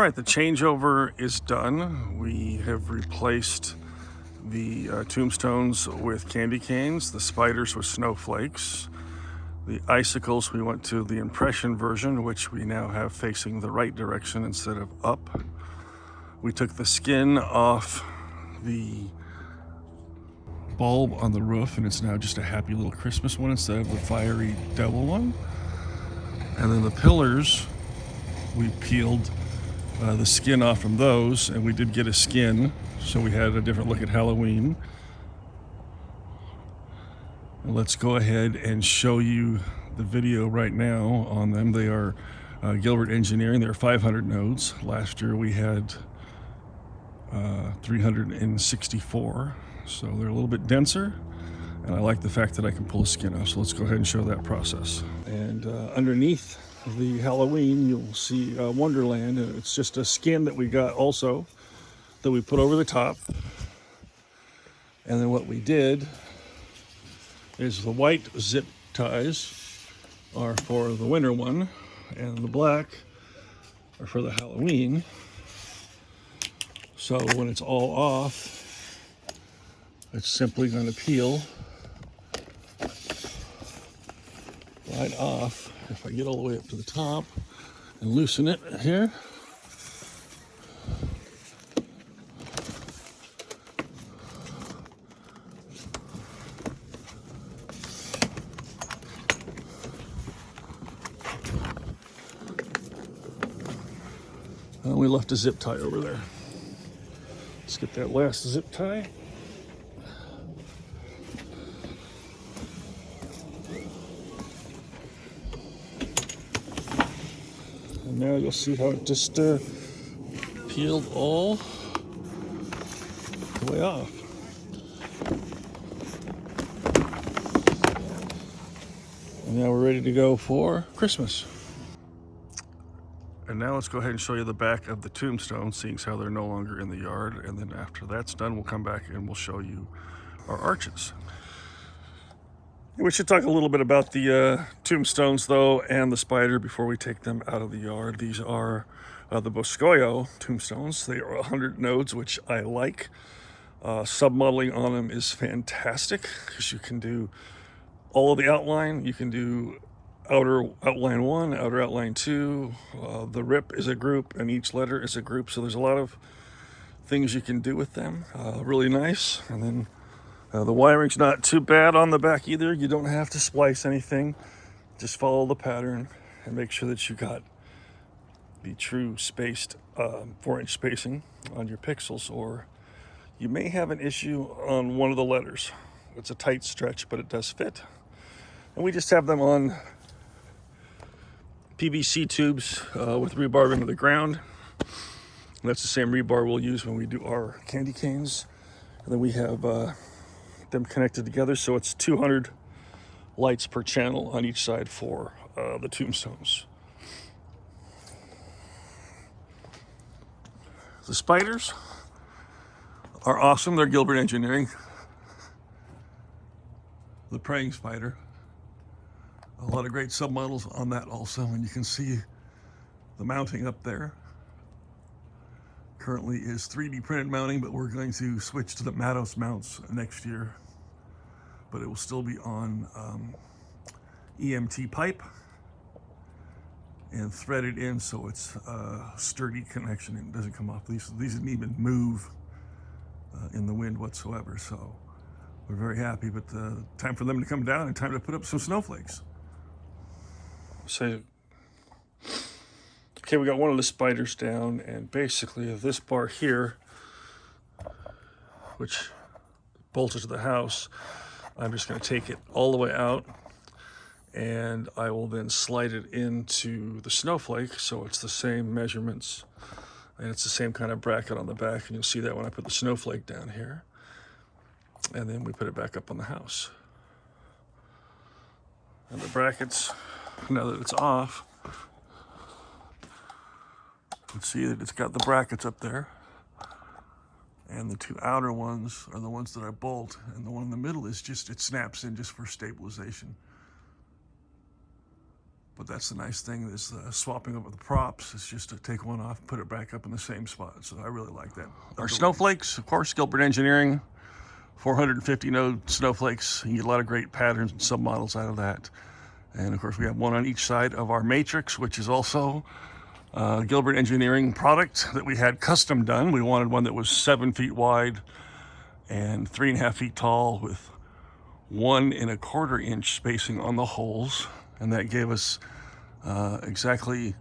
right, the changeover is done. We have replaced the tombstones with candy canes, the spiders with snowflakes, the icicles we went to the impression version, which we now have facing the right direction instead of up. We took the skin off the bulb on the roof, and it's now just a happy little Christmas one instead of the fiery devil one. And then the pillars, we peeled the skin off from those, and we did get a skin, so we had a different look at Halloween. And let's go ahead and show you the video right now on them. They are Gilbert Engineering. They're 500 nodes. Last year we had 364, so they're a little bit denser, and I like the fact that I can pull the skin off. So let's go ahead and show that process. And underneath the Halloween, you'll see Wonderland, and it's just a skin that we got also that we put over the top. And then what we did is the white zip ties are for the winter one, and the black are for the Halloween. So when it's all off, it's simply going to peel right off. If I get all the way up to the top and loosen it here, and we left a zip tie over there. Let's get that last zip tie. And now you'll see how it just peeled all the way off. And now we're ready to go for Christmas. And now let's go ahead and show you the back of the tombstone, seeing as how they're no longer in the yard. And then after that's done, we'll come back and we'll show you our arches. We should talk a little bit about the tombstones, though, and the spider before we take them out of the yard. These are the Boscoyo tombstones. They are 100 nodes, which I like. Submodeling on them is fantastic because you can do all of the outline. You can do outer outline 1, outer outline 2. The rip is a group, and each letter is a group. So there's a lot of things you can do with them. Really nice. And then the wiring's not too bad on the back either. You don't have to splice anything. Just follow the pattern and make sure that you got the true spaced 4-inch spacing on your pixels, or you may have an issue on one of the letters. It's a tight stretch, but it does fit. And we just have them on PVC tubes with rebar into the ground. And that's the same rebar we'll use when we do our candy canes. And then we have them connected together, so it's 200 lights per channel on each side for the tombstones. The spiders are awesome. They're Gilbert Engineering. The praying spider. A lot of great submodels on that also, and you can see the mounting up there. Currently is 3D printed mounting, but we're going to switch to the Matos mounts next year. But it will still be on EMT pipe and threaded in, so it's a sturdy connection and doesn't come off. These didn't even move in the wind whatsoever, so we're very happy. But time for them to come down and time to put up some snowflakes. So, okay, we got one of the spiders down, and basically this bar here, which bolted to the house, I'm just going to take it all the way out, and I will then slide it into the snowflake, so it's the same measurements, and it's the same kind of bracket on the back, and you'll see that when I put the snowflake down here. And then we put it back up on the house. And the brackets, now that it's off, you can see that it's got the brackets up there. And the two outer ones are the ones that I bolt, and the one in the middle is just, it snaps in just for stabilization. But that's the nice thing is swapping over the props. It's just to take one off, put it back up in the same spot. So I really like that. Our snowflakes, of course, Gilbert Engineering, 450 node snowflakes. You get a lot of great patterns and submodels out of that. And of course, we have one on each side of our matrix, which is also Gilbert Engineering product that we had custom done. We wanted one that was 7 feet wide and 3.5 feet tall with 1 1/4 inch spacing on the holes. And that gave us exactly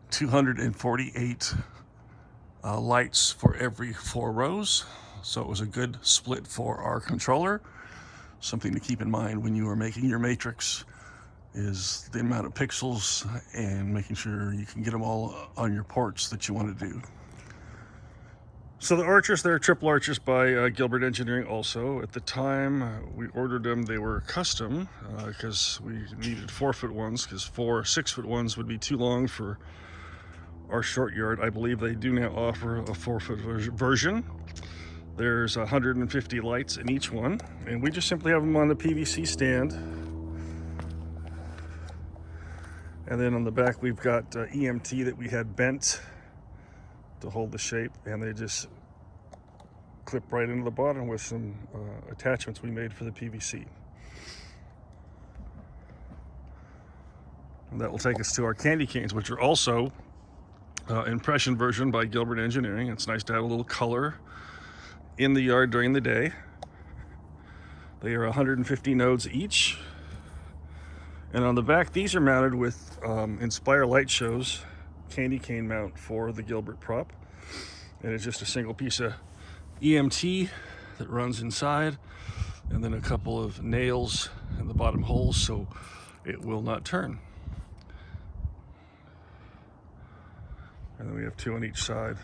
248 lights for every 4 rows. So it was a good split for our controller. Something to keep in mind when you are making your matrix is the amount of pixels and making sure you can get them all on your ports that you want to do. So the arches, they're triple arches by Gilbert Engineering also. At the time we ordered them, they were custom because we needed 4-foot ones, because 4 6-foot ones would be too long for our short yard. I believe they do now offer a 4-foot version. There's 150 lights in each one, and we just simply have them on the PVC stand. And then on the back we've got EMT that we had bent to hold the shape, and they just clip right into the bottom with some attachments we made for the PVC. And that will take us to our candy canes, which are also impression version by Gilbert Engineering. It's nice to have a little color in the yard during the day. They are 150 nodes each. And on the back, these are mounted with Inspire Light Show's candy cane mount for the Gilbert prop. And it's just a single piece of EMT that runs inside, and then a couple of nails in the bottom holes so it will not turn. And then we have 2 on each side.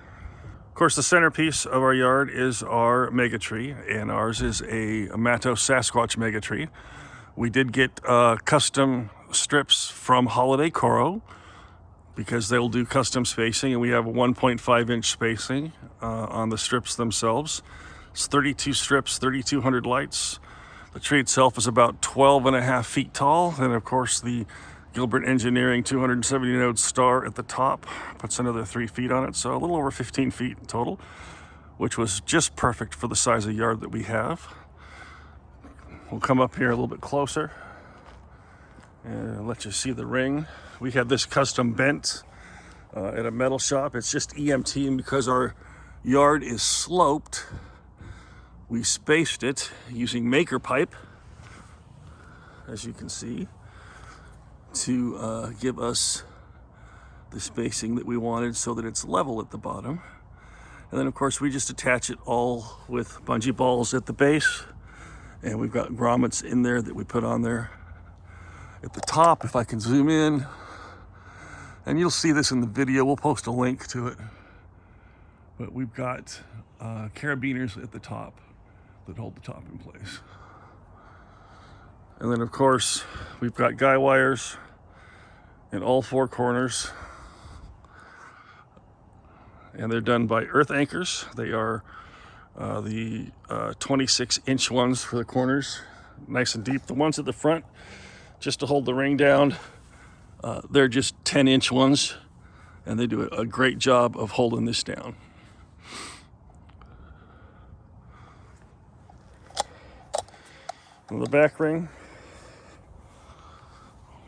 Of course, the centerpiece of our yard is our mega tree, and ours is a Mato Sasquatch mega tree. We did get custom strips from Holiday Coro because they'll do custom spacing, and we have a 1.5 inch spacing on the strips themselves. It's 32 strips, 3,200 lights. The tree itself is about 12.5 feet tall, and of course the Gilbert Engineering 270 node star at the top puts another 3 feet on it, so a little over 15 feet in total, which was just perfect for the size of yard that we have. We'll come up here a little bit closer and let you see the ring. We had this custom bent at a metal shop. It's just EMT, and because our yard is sloped, we spaced it using maker pipe, as you can see, to give us the spacing that we wanted so that it's level at the bottom. And then of course we just attach it all with bungee balls at the base, and we've got grommets in there that we put on there at the top. If I can zoom in, and you'll see this in the video, we'll post a link to it, but we've got carabiners at the top that hold the top in place. And then of course we've got guy wires in all 4 corners, and they're done by earth anchors. They are the 26-inch ones for the corners, nice and deep. The ones at the front, just to hold the ring down, they're just 10-inch ones, and they do a great job of holding this down. On the back ring,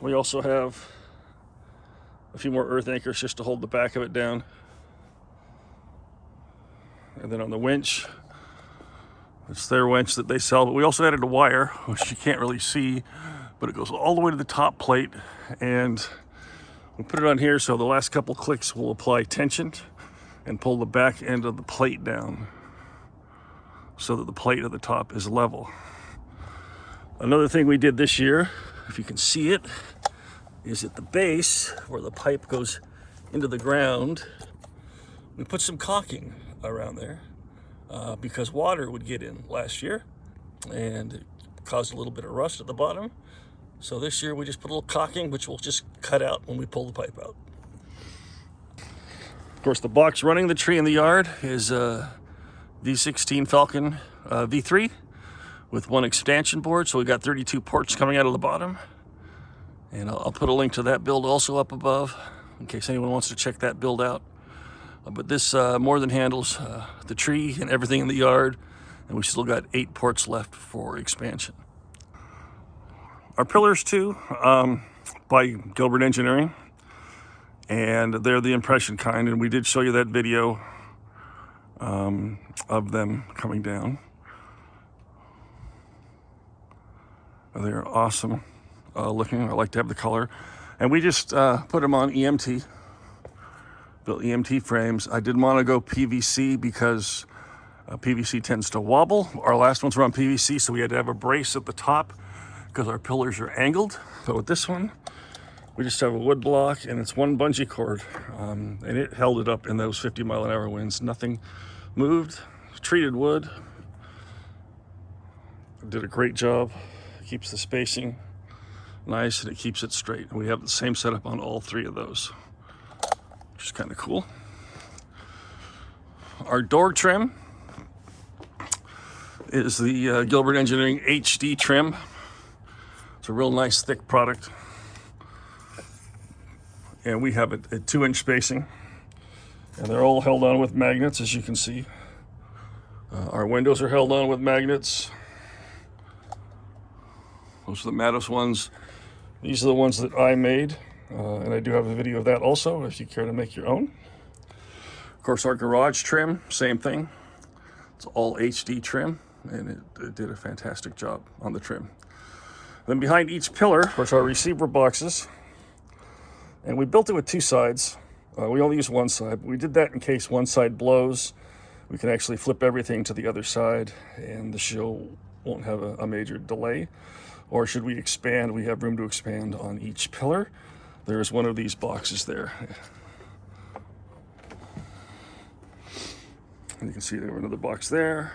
we also have a few more earth anchors just to hold the back of it down. And then on the winch, it's their winch that they sell, but we also added a wire, which you can't really see, but it goes all the way to the top plate, and we put it on here so the last couple clicks will apply tension and pull the back end of the plate down so that the plate at the top is level. Another thing we did this year, if you can see it, is at the base where the pipe goes into the ground, we put some caulking around there because water would get in last year and it caused a little bit of rust at the bottom. So this year we just put a little caulking, which we'll just cut out when we pull the pipe out. Of course, the box running the tree in the yard is V16 Falcon V3 with 1 expansion board. So we got 32 ports coming out of the bottom. And I'll put a link to that build also up above in case anyone wants to check that build out. But this more than handles the tree and everything in the yard, and we still got 8 ports left for expansion. Our pillars too, by Gilbert Engineering, and they're the impression kind, and we did show you that video of them coming down. They're awesome looking. I like to have the color, and we just put them on EMT. Built EMT frames. I didn't want to go PVC because PVC tends to wobble. Our last ones were on PVC, so we had to have a brace at the top because our pillars are angled. But with this one, we just have a wood block, and it's one bungee cord, and it held it up in those 50-mile-an-hour winds. Nothing moved. Treated wood. Did a great job. Keeps the spacing nice, and it keeps it straight. We have the same setup on all 3 of those, which is kind of cool. Our door trim is the Gilbert Engineering HD trim. It's a real nice thick product, and we have it at 2-inch spacing, and they're all held on with magnets, as you can see. Our windows are held on with magnets. Those are the Matos ones. These are the ones that I made, and I do have a video of that also if you care to make your own. Of course, our garage trim, same thing. It's all HD trim, and it did a fantastic job on the trim. Then behind each pillar, of course, our receiver boxes, and we built it with 2 sides. We only use one side, but we did that in case one side blows. We can actually flip everything to the other side, and the show won't have a major delay. Or should we expand, we have room to expand on each pillar. There's one of these boxes there. And you can see there's another box there,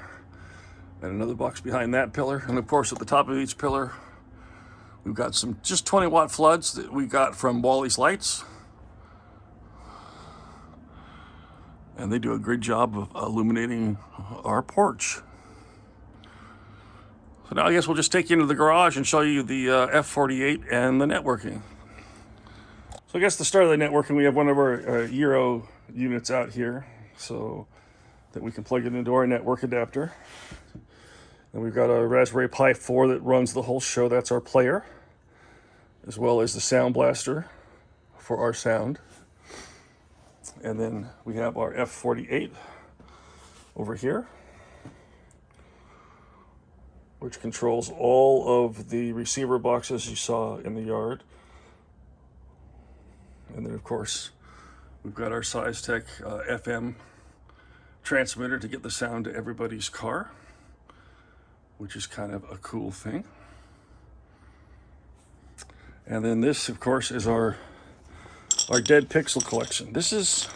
and another box behind that pillar. And of course, at the top of each pillar, we've got some just 20-watt floods that we got from Wally's Lights. And they do a great job of illuminating our porch. So now I guess we'll just take you into the garage and show you the F48 and the networking. So I guess the start of the networking, we have one of our Euro units out here so that we can plug it into our network adapter. And we've got a Raspberry Pi 4 that runs the whole show. That's our player, as well as the sound blaster for our sound. And then we have our F48 over here, which controls all of the receiver boxes you saw in the yard. And then, of course, we've got our SizeTech FM transmitter to get the sound to everybody's car, which is kind of a cool thing. And then this, of course, is our dead pixel collection. This is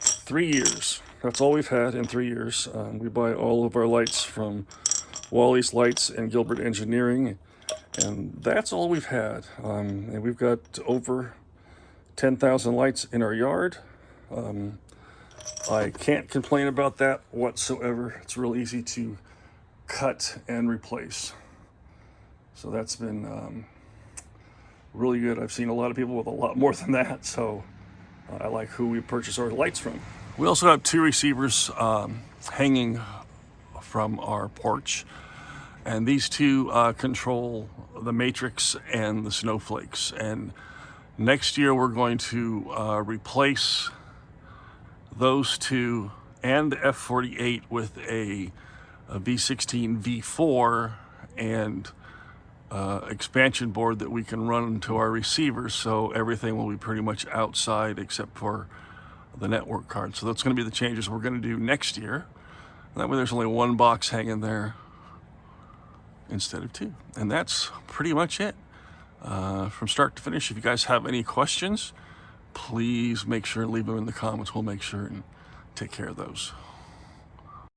3 years. That's all we've had in 3 years. We buy all of our lights from Wally's Lights and Gilbert Engineering, and that's all we've had. And we've got over 10,000 lights in our yard. I can't complain about that whatsoever. It's real easy to cut and replace. So that's been really good. I've seen a lot of people with a lot more than that, so I like who we purchase our lights from. We also have 2 receivers hanging from our porch, and these 2 control the Matrix and the Snowflakes. And next year we're going to replace those 2 and the F48 with a V16 V4 and expansion board that we can run to our receivers, so everything will be pretty much outside except for the network card. So that's going to be the changes we're going to do next year. That way there's only 1 box hanging there instead of 2. And that's pretty much it from start to finish. If you guys have any questions, please make sure and leave them in the comments. We'll make sure and take care of those.